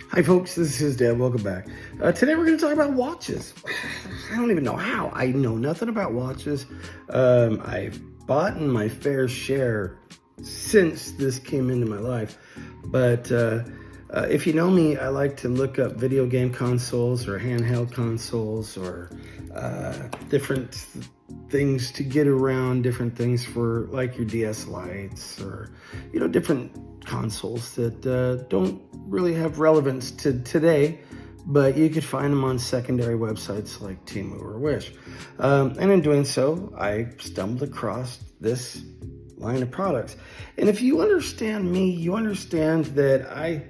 Hi folks, this is HisDad. Welcome back. Today we're going to talk about watches. I don't even know how. I know nothing about watches. I've bought my fair share since this came into my life. But if you know me, I like to look up video game consoles or handheld consoles or different things to get around, different things for like your DS lights or, different consoles that don't really have relevance to today, but you could find them on secondary websites like Temu or Wish. And in doing so, I stumbled across this line of products. And if you understand me, you understand that I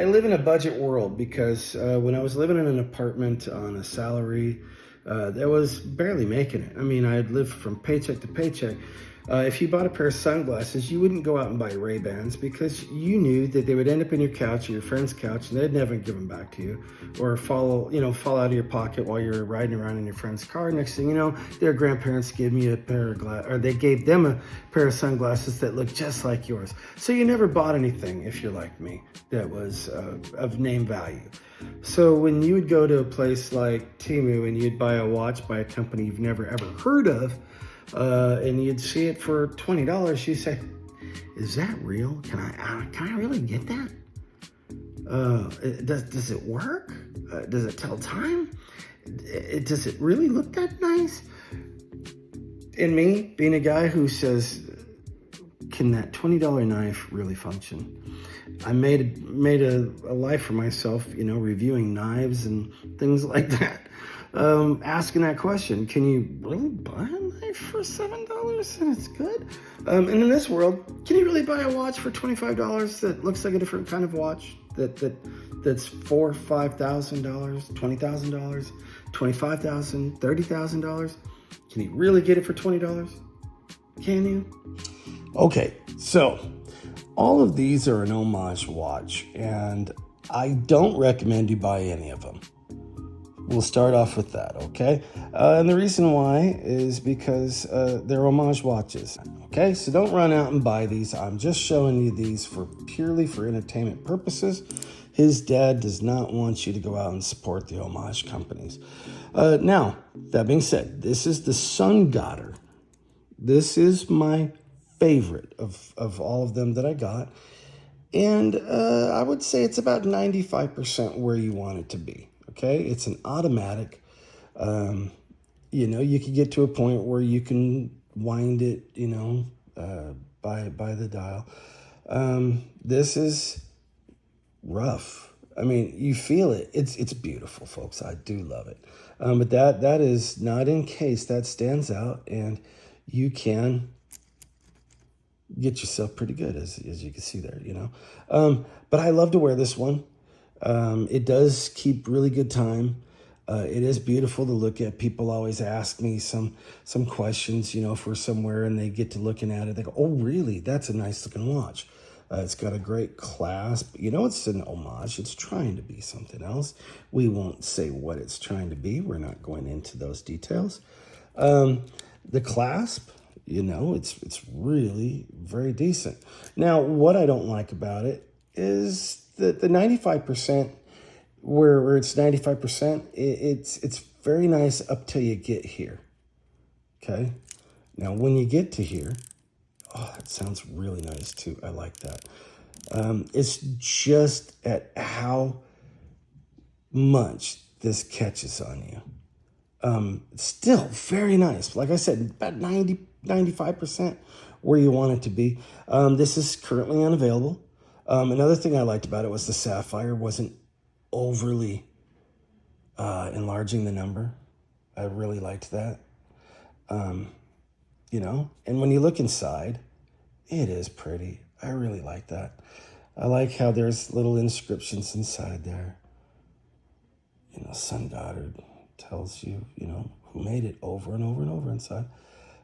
live in a budget world because when I was living in an apartment on a salary, that was barely making it. I mean, I'd lived from paycheck to paycheck. If you bought a pair of sunglasses, you wouldn't go out and buy Ray-Bans because you knew that they would end up in your couch or your friend's couch and they'd never give them back to you, or fall out of your pocket while you're riding around in your friend's car. Next thing you know, their grandparents gave me a pair of they gave them a pair of sunglasses that looked just like yours. So you never bought anything, if you're like me, that was of name value. So when you would go to a place like Temu and you'd buy a watch by a company you've never ever heard of, and you'd see it for $20, you say, "Is that real? Can I really get that? Does it work? Does it tell time? Does it really look that nice?" And me, being a guy who says, "Can that $20 knife really function?" I made a life for myself, reviewing knives and things like that. Asking that question, can you really buy a knife for $7 and it's good? And in this world, can you really buy a watch for $25 that looks like a different kind of watch that's $4,000, $5,000, $20,000, $25,000, $30,000? Can you really get it for $20? Can you? Okay, so all of these are an homage watch, and I don't recommend you buy any of them. We'll start off with that, okay? And the reason why is because they're homage watches, okay? So don't run out and buy these. I'm just showing you these purely for entertainment purposes. HisDad does not want you to go out and support the homage companies. Now, that being said, this is the Sun Goddard. This is my favorite of all of them that I got. And I would say it's about 95% where you want it to be. Okay, it's an automatic. You could get to a point where you can wind it, by the dial. This is rough. I mean, you feel it. It's beautiful, folks. I do love it. But that is not in case. That stands out, and you can get yourself pretty good, as you can see there, But I love to wear this one. It does keep really good time. It is beautiful to look at. People always ask me some questions, if we're somewhere and they get to looking at it, they go, "Oh, really? That's a nice looking watch." It's got a great clasp. It's an homage. It's trying to be something else. We won't say what it's trying to be. We're not going into those details. The clasp, it's really very decent. Now, what I don't like about it is that the 95%, where it's 95%, it's very nice up till you get here. Okay? Now, when you get to here, oh, that sounds really nice too. I like that. It's just at how much this catches on you. Still very nice. Like I said, about 95% where you want it to be. This is currently unavailable. Another thing I liked about it was the sapphire wasn't overly enlarging the number. I really liked that. And when you look inside, it is pretty. I really like that. I like how there's little inscriptions inside there. Sun Goddard tells you, who made it over and over and over inside.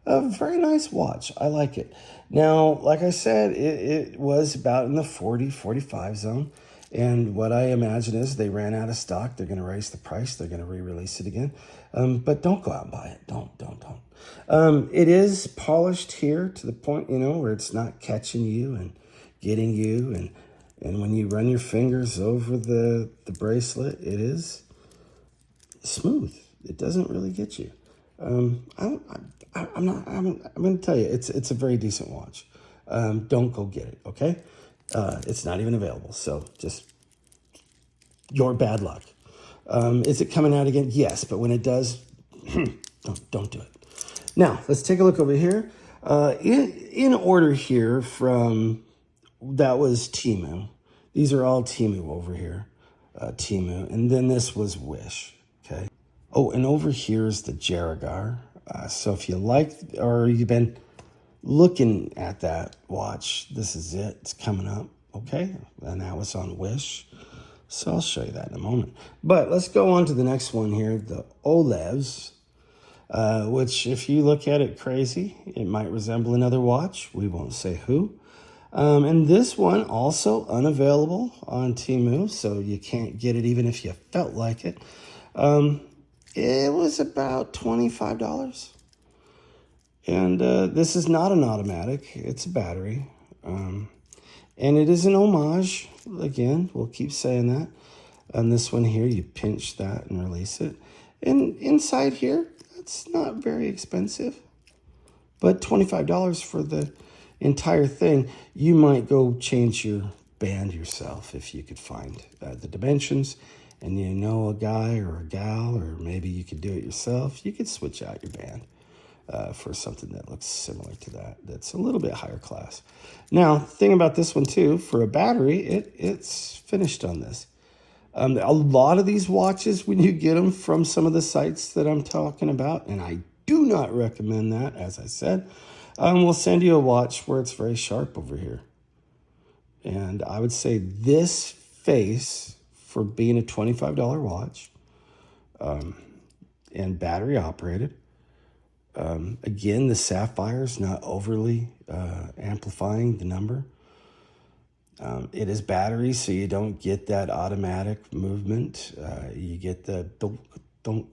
A very nice watch. I like it. Now, like I said, it was about in the 40, 45 zone. And what I imagine is they ran out of stock. They're going to raise the price. They're going to re-release it again. But don't go out and buy it. Don't. It is polished here to the point, where it's not catching you and getting you And when you run your fingers over the bracelet, it is smooth. It doesn't really get you. I'm going to tell you, it's a very decent watch. Don't go get it, okay? It's not even available, so just your bad luck. Is it coming out again? Yes, but when it does, don't do it. Now, let's take a look over here. In order here from, that was Temu. These are all Temu over here, Temu. And then this was Wish, okay? Oh, and over here is the Jerigar. So if you like, or you've been looking at that watch, this is it. It's coming up, okay? And that was on Wish. So I'll show you that in a moment. But let's go on to the next one here, the Olevs, which if you look at it crazy, it might resemble another watch. We won't say who. And this one also unavailable on Temu, so you can't get it even if you felt like it. It was about $25. And this is not an automatic, it's a battery. And it is an homage. Again, we'll keep saying that. On this one here, you pinch that and release it. And inside here, it's not very expensive. But $25 for the entire thing. You might go change your band yourself if you could find the dimensions. And you know a guy or a gal, or maybe you could do it yourself. You could switch out your band for something that looks similar to that. That's a little bit higher class. Now, the thing about this one too, for a battery, it's finished on this. A lot of these watches, when you get them from some of the sites that I'm talking about, and I do not recommend that, as I said, we'll send you a watch where it's very sharp over here. And I would say this face, for being a $25 watch, and battery operated, again, the sapphire's not overly amplifying the number. It is battery, so you don't get that automatic movement. You get the donk.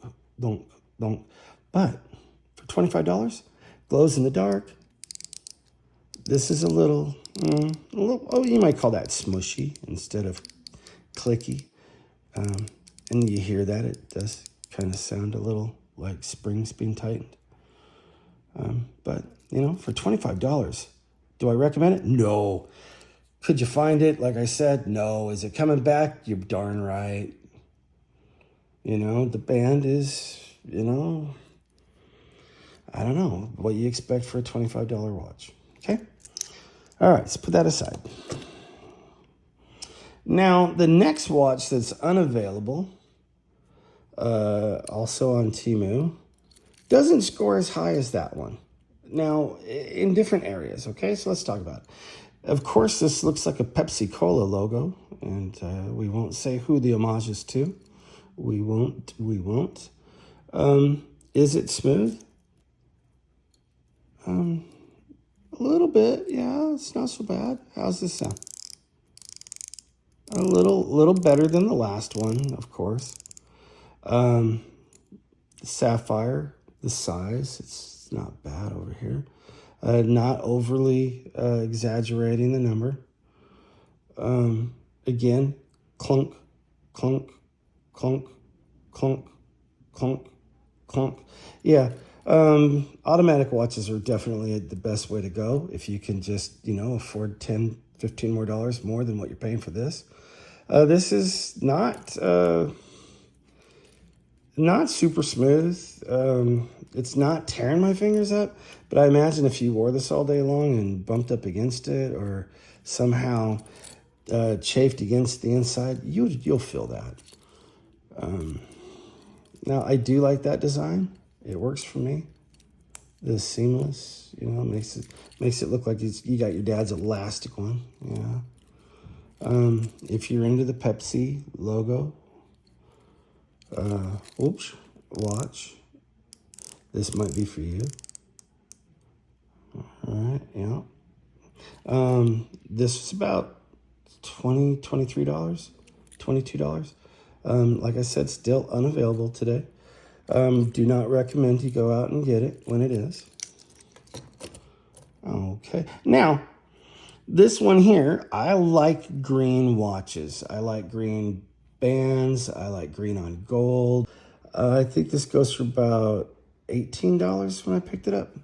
But for $25, glows in the dark. This is a little, oh, you might call that smushy instead of clicky. And you hear that, it does kind of sound a little like springs being tightened. But, you know, for $25, do I recommend it? No. Could you find it? Like I said, no. Is it coming back? You're darn right. You know, the band is, you know, I don't know what you expect for a $25 watch. Okay? All right, let's put that aside. Now, the next watch that's unavailable, also on Temu, doesn't score as high as that one. Now, in different areas, okay? So let's talk about it. Of course, this looks like a Pepsi Cola logo, and we won't say who the homage is to. We won't. Is it smooth? A little bit, yeah, it's not so bad. How's this sound? A little better than the last one, of course. The sapphire, the size, it's not bad over here. Not overly exaggerating the number. Again, clunk, clunk, clunk, clunk, clunk, clunk. Yeah, automatic watches are definitely the best way to go if you can just, you know, afford $10, $15 more than what you're paying for this. This is not super smooth. It's not tearing my fingers up, but I imagine if you wore this all day long and bumped up against it or somehow chafed against the inside, you'll feel that. Now, I do like that design. It works for me. The seamless, you know, makes it look like you got your dad's elastic one. Yeah. If you're into the Pepsi logo, watch. This might be for you. All right, yeah. This was about $22. Like I said, still unavailable today. Do not recommend you go out and get it when it is. Okay. Now, This one here, I like green watches. I like green bands. I like green on gold. I think this goes for about $18 when I picked it up.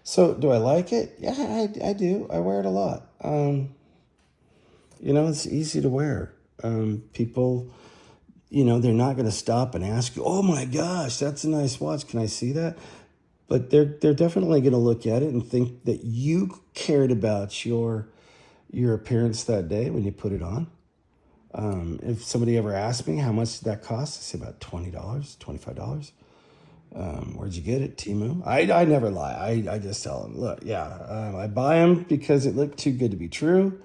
So do I like it? Yeah, I do. I wear it a lot. It's easy to wear. People, they're not going to stop and ask you, oh my gosh, that's a nice watch. Can I see that? But they're definitely going to look at it and think that you cared about your appearance that day when you put it on. If somebody ever asked me how much did that cost, I say about $20, $25. Where'd you get it? Temu? I never lie. I just tell them, look, yeah, I buy them because it looked too good to be true.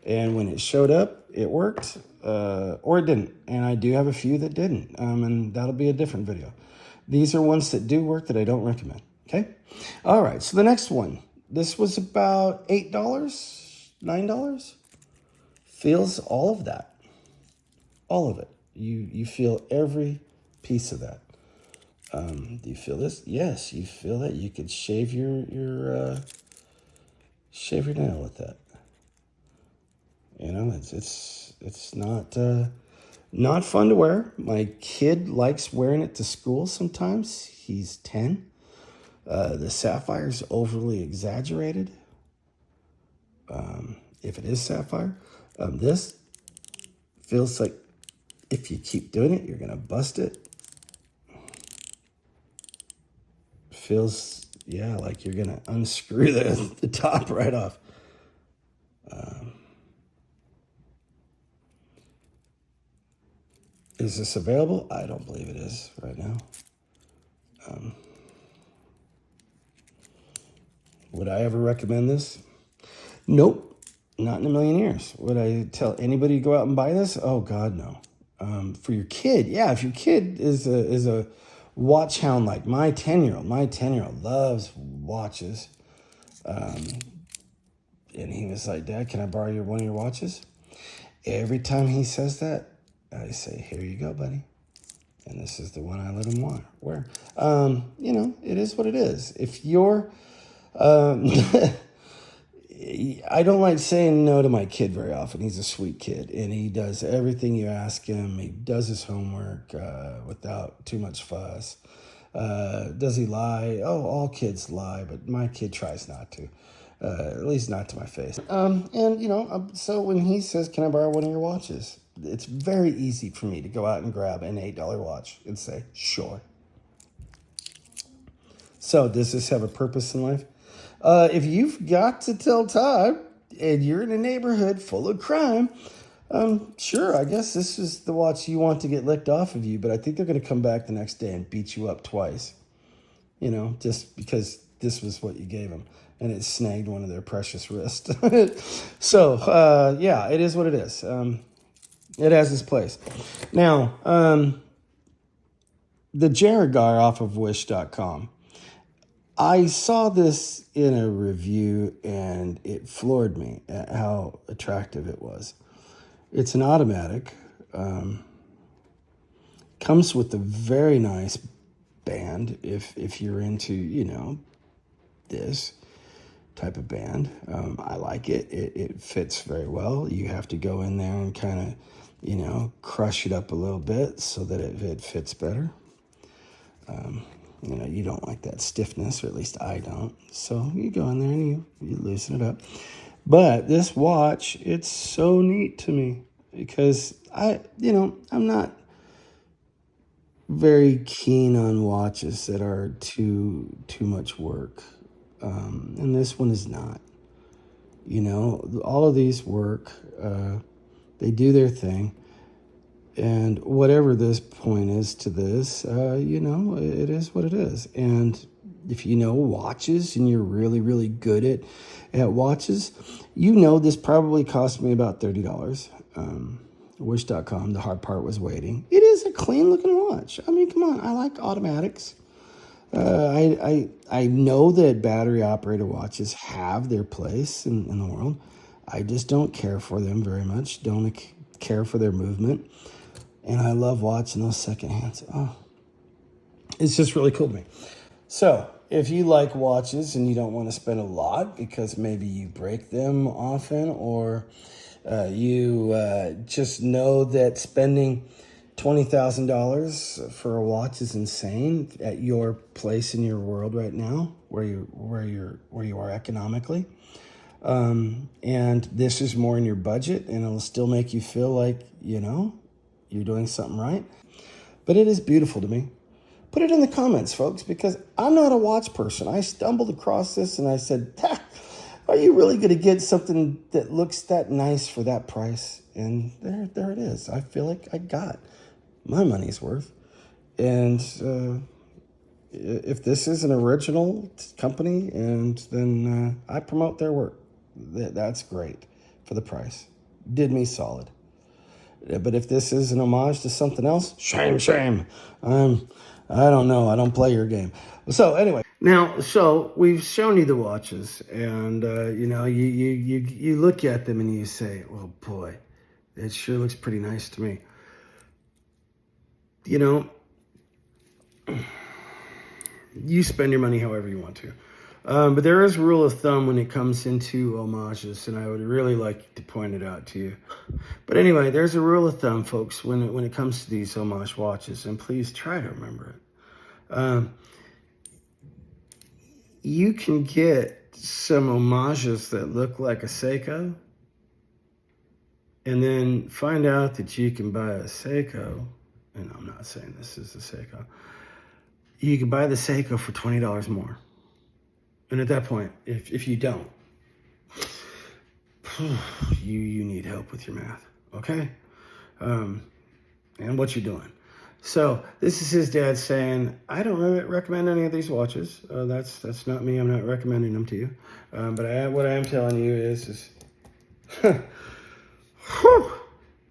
And when it showed up, it worked, or it didn't. And I do have a few that didn't. And that'll be a different video. These are ones that do work that I don't recommend. Okay. All right. So the next one, this was about $8, $9. Feels all of that. All of it. You feel every piece of that. Do you feel this? Yes, you feel that. You could shave your nail with that. It's not fun to wear. My kid likes wearing it to school sometimes. He's 10. The sapphire's overly exaggerated. If it is sapphire, this feels like if you keep doing it, you're gonna bust it. Feels, like you're gonna unscrew the top right off. Is this available? I don't believe it is right now. Would I ever recommend this? Nope, not in a million years. Would I tell anybody to go out and buy this? Oh God, no. For your kid, yeah. If your kid is a watch hound like my 10-year-old loves watches. And he was like, Dad, can I borrow one of your watches? Every time he says that, I say, here you go, buddy. And this is the one I let him wear. It is what it is. If you're, I don't like saying no to my kid very often. He's a sweet kid, and he does everything you ask him. He does his homework without too much fuss. Does he lie? Oh, all kids lie, but my kid tries not to. At least not to my face. So when he says, can I borrow one of your watches? It's very easy for me to go out and grab an $8 watch and say, sure. So does this have a purpose in life? If you've got to tell time and you're in a neighborhood full of crime, sure, I guess this is the watch you want to get licked off of you, but I think they're going to come back the next day and beat you up twice, just because this was what you gave them, and it snagged one of their precious wrists. So, it is what it is. It has its place. Now, the Jaragar off of Wish.com. I saw this in a review, and it floored me at how attractive it was. It's an automatic. Comes with a very nice band if you're into, this type of band. I like it. It fits very well. You have to go in there and kind of, crush it up a little bit so that it fits better. You don't like that stiffness, or at least I don't. So you go in there and you loosen it up. But this watch, it's so neat to me because I'm not very keen on watches that are too much work. And this one is not. All of these work. They do their thing. And whatever this point is to this, it is what it is. And if you know watches and you're really, really good at watches, this probably cost me about $30. Wish.com, the hard part was waiting. It is a clean looking watch. I mean, come on, I like automatics. I know that battery operated watches have their place in the world. I just don't care for them very much. Don't care for their movement. And I love watching those second hands. Oh, it's just really cool to me. So if you like watches and you don't want to spend a lot because maybe you break them often, or you just know that spending $20,000 for a watch is insane at your place in your world right now, where you are economically, and this is more in your budget, and it'll still make you feel like you're doing something right. But it is beautiful to me. Put it in the comments, folks, because I'm not a watch person. I stumbled across this and I said, are you really going to get something that looks that nice for that price? And there it is. I feel like I got my money's worth. And if this is an original company, and then I promote their work, that's great for the price. Did me solid. But if this is an homage to something else, shame. I don't know. I don't play your game. So anyway, so we've shown you the watches, and you look at them and you say, "Oh boy, it sure looks pretty nice to me." You spend your money however you want to. But there is a rule of thumb when it comes into homages, and I would really like to point it out to you. But anyway, there's a rule of thumb, folks, when it comes to these homage watches, and please try to remember it. You can get some homages that look like a Seiko, and then find out that you can buy a Seiko, and I'm not saying this is a Seiko, you can buy the Seiko for $20 more. And at that point, if you don't, you need help with your math, okay? And what you're doing. So this is his dad saying, I don't recommend any of these watches. That's not me. I'm not recommending them to you. But what I am telling you is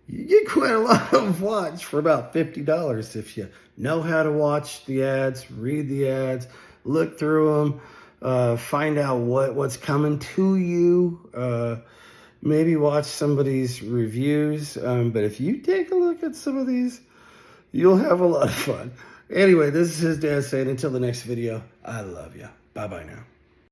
you get quite a lot of watch for about $50 if you know how to watch the ads, read the ads, look through them, find out what's coming to you, maybe watch somebody's reviews. But if you take a look at some of these, you'll have a lot of fun. Anyway, this is his dad saying, until the next video, I love you. Bye-bye now.